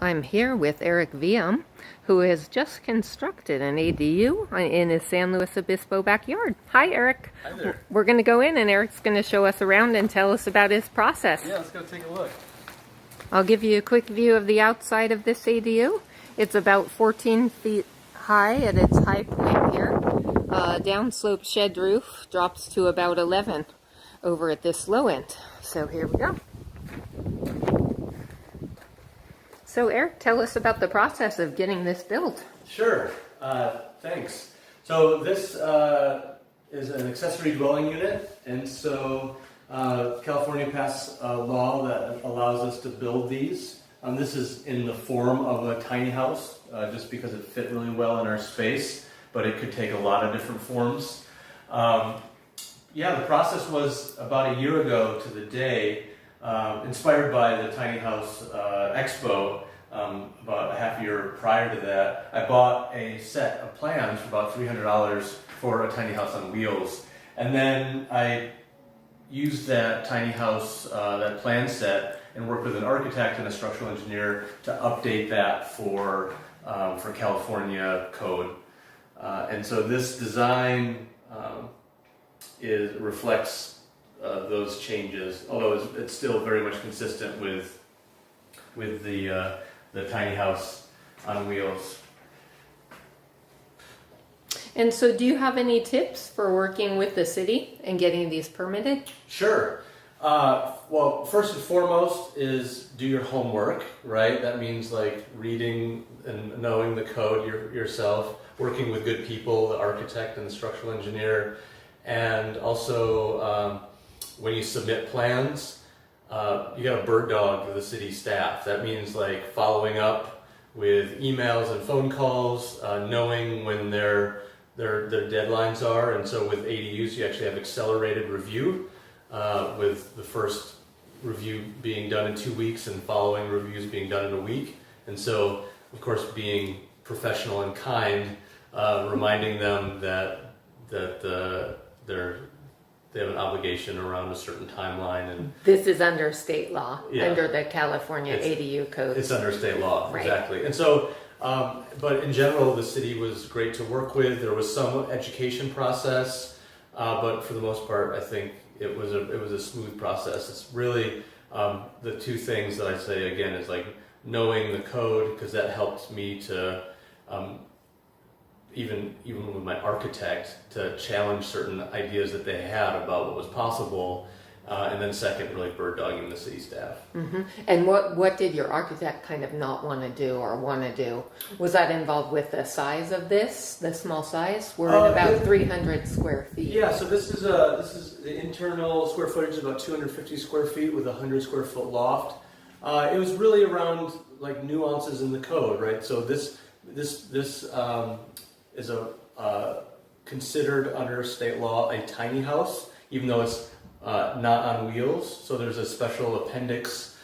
I'm here with Eric Viam, who has just constructed an ADU in his San Luis Obispo backyard. Hi, Eric. Hi there. We're going to go in and Eric's going to show us around and tell us about his process. Yeah, let's go take a look. I'll give you a quick view of the outside of this ADU. It's about 14 feet high at its high point here. Downslope shed roof drops to about 11 over at this low end. So here we go. So Eric, tell us about the process of getting this built. Sure, thanks. So this is an accessory dwelling unit, and so California passed a law that allows us to build these. This is in the form of a tiny house, just because it fit really well in our space, but it could take a lot of different forms. Yeah, the process was about a year ago to the day, inspired by the Tiny House Expo. About a half year prior to that, I bought a set of plans for about $300 for a tiny house on wheels, and then I used that tiny house, that plan set, and worked with an architect and a structural engineer to update that for California code. And so this design reflects those changes, although it's still very much consistent with the tiny house on wheels. And so do you have any tips for working with the city and getting these permitted? Sure. Well, first and foremost is do your homework, right? That means like reading and knowing the code yourself, working with good people, the architect and the structural engineer, and also when you submit plans, you got a bird dog to the city staff. That means like following up with emails and phone calls, knowing when their deadlines are. And so with ADUs, you actually have accelerated review, with the first review being done in 2 weeks and following reviews being done in a week. And so, of course, being professional and kind, reminding them that they have an obligation around a certain timeline. And this is under state law, yeah, under the California ADU code. It's under state law, right. Exactly. And so, but in general, the city was great to work with. There was some education process, but for the most part, I think it was a smooth process. It's really the two things that I say again is like knowing the code, because that helped me to even with my architect to challenge certain ideas that they had about what was possible, and then second, really bird dogging the city staff. Mm-hmm. And what did your architect kind of not want to do or want to do? Was that involved with the size of this, the small size? We're at about 300 square feet. Yeah, so this is the internal square footage is about 250 square feet with a 100 square foot loft. It was really around like nuances in the code, right? So this is considered under state law a tiny house, even though it's not on wheels. So there's a special appendix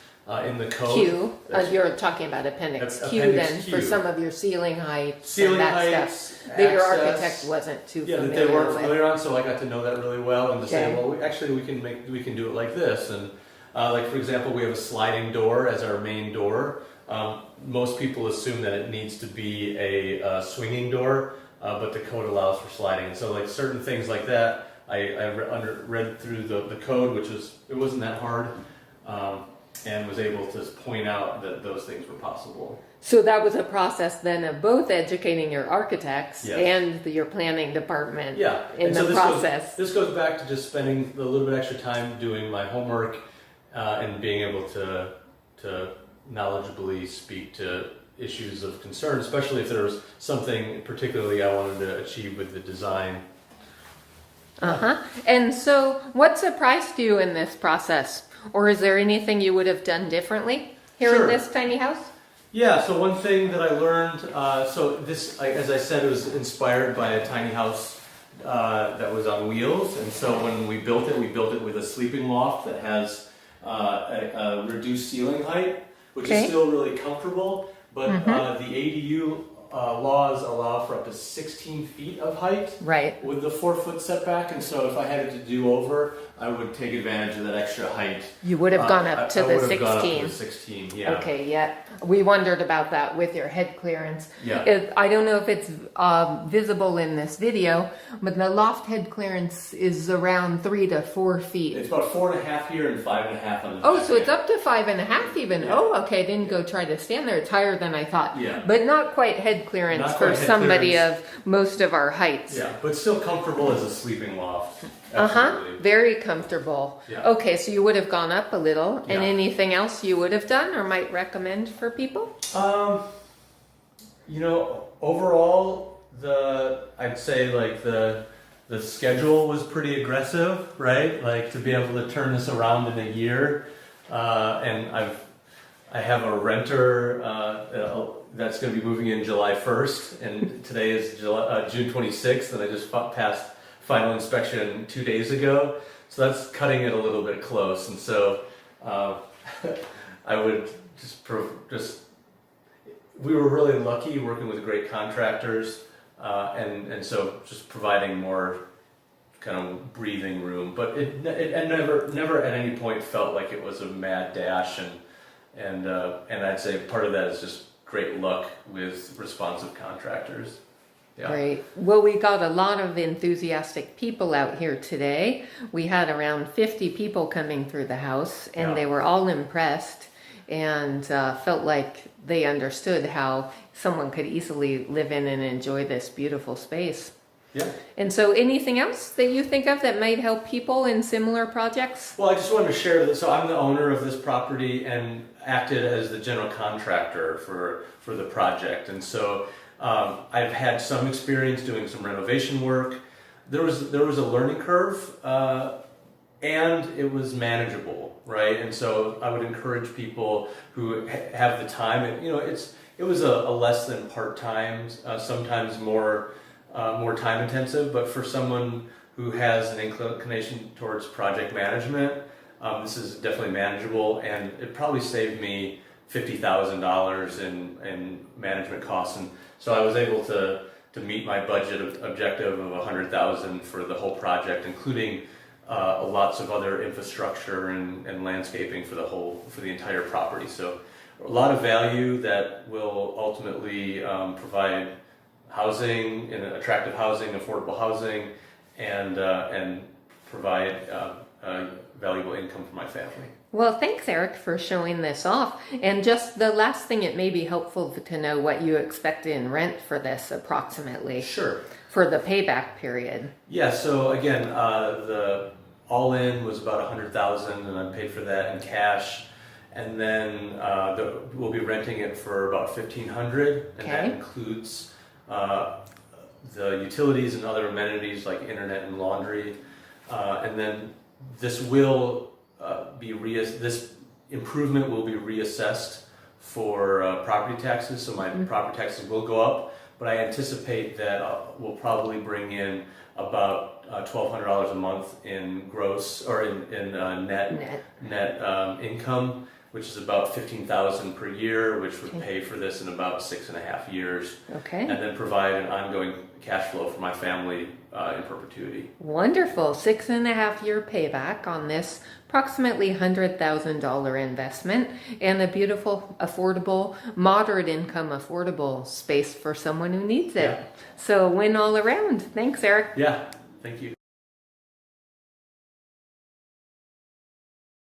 in the code. Q. You're talking about appendix Q appendix then, Q. for some of your ceiling heights Ceiling and that heights, stuff that your access, architect wasn't too yeah, familiar that they weren't with. familiar on. So I got to know that really well, and to say, Okay. well, we can do it like this. And like for example, we have a sliding door as our main door. Most people assume that it needs to be a swinging door. But the code allows for sliding. So like certain things like that, I read through the code, it wasn't that hard, and was able to point out that those things were possible. So that was a process then of both educating your architects Yes. and your planning department in and the so process. This goes back to just spending a little bit extra time doing my homework and being able to knowledgeably speak to issues of concern, especially if there was something particularly I wanted to achieve with the design. And so what surprised you in this process? Or is there anything you would have done differently here Sure. in this tiny house? Yeah, so one thing that I learned, so this, as I said, it was inspired by a tiny house that was on wheels. And so when we built it with a sleeping loft that has a reduced ceiling height, which is still really comfortable. But the ADU laws allow for up to 16 feet of height Right. with the 4-foot setback, and so if I had it to do over, I would take advantage of that extra height. You would have gone up to I the would have gone up to 16. the 16, yeah. Okay, yeah. We wondered about that with your head clearance. Yeah. I don't know if it's visible in this video, but the loft head clearance is around 3 to 4 feet. It's about 4.5 here and 5.5 on the Oh, back so it's end. up to 5.5 even. Yeah. Oh, okay. I didn't go try to stand there. It's higher than I thought. Yeah. But not quite head clearance Not for quite head somebody clearance. of most of our heights. Yeah, but still comfortable as a sleeping loft. Uh-huh. Absolutely. Very comfortable. Yeah. Okay, so you would have gone up a little. And Yeah. anything else you would have done or might recommend for people? You know, overall, I'd say like the schedule was pretty aggressive, right? Like to be able to turn this around in a year, and I have a renter that's going to be moving in July 1st, and today is June 26th, and I just passed final inspection 2 days ago, so that's cutting it a little bit close, and so I would just we were really lucky working with great contractors, and so just providing more kind of breathing room. But it never at any point felt like it was a mad dash, and I'd say part of that is just great luck with responsive contractors. Yeah. Great. Well, we got a lot of enthusiastic people out here today. We had around 50 people coming through the house, and Yeah. they were all impressed and felt like they understood how someone could easily live in and enjoy this beautiful space. Yeah. And so anything else that you think of that might help people in similar projects? Well, I just wanted to share that. So I'm the owner of this property and acted as the general contractor for the project. And so I've had some experience doing some renovation work. There was a learning curve, and it was manageable, right? And so I would encourage people who have the time. And, you know, it was a less than part-time, sometimes more time intensive, but for someone who has an inclination towards project management, this is definitely manageable, and it probably saved me $50,000 in management costs, and so I was able to meet my budget objective of $100,000 for the whole project, including lots of other infrastructure and landscaping for the entire property. So a lot of value that will ultimately provide housing, attractive housing, affordable housing, and provide valuable income for my family. Well, thanks, Eric, for showing this off. And just the last thing, it may be helpful to know what you expect in rent for this approximately. Sure. For the payback period. Yeah, so again, the all-in was about $100,000, and I paid for that in cash. And then we'll be renting it for about $1,500, and that includes the utilities and other amenities like internet and laundry. And then this will this improvement will be reassessed for property taxes, so my property taxes will go up, but I anticipate that we'll probably bring in about $1,200 a month in gross, or in net income, which is about $15,000 per year, which would pay for this in about 6.5 years. Okay. And then provide an ongoing cash flow for my family in perpetuity. Wonderful. 6.5-year payback on this approximately $100,000 investment, and a beautiful, affordable, moderate income, affordable space for someone who needs it. Yeah. So win all around. Thanks, Eric. Yeah, thank you.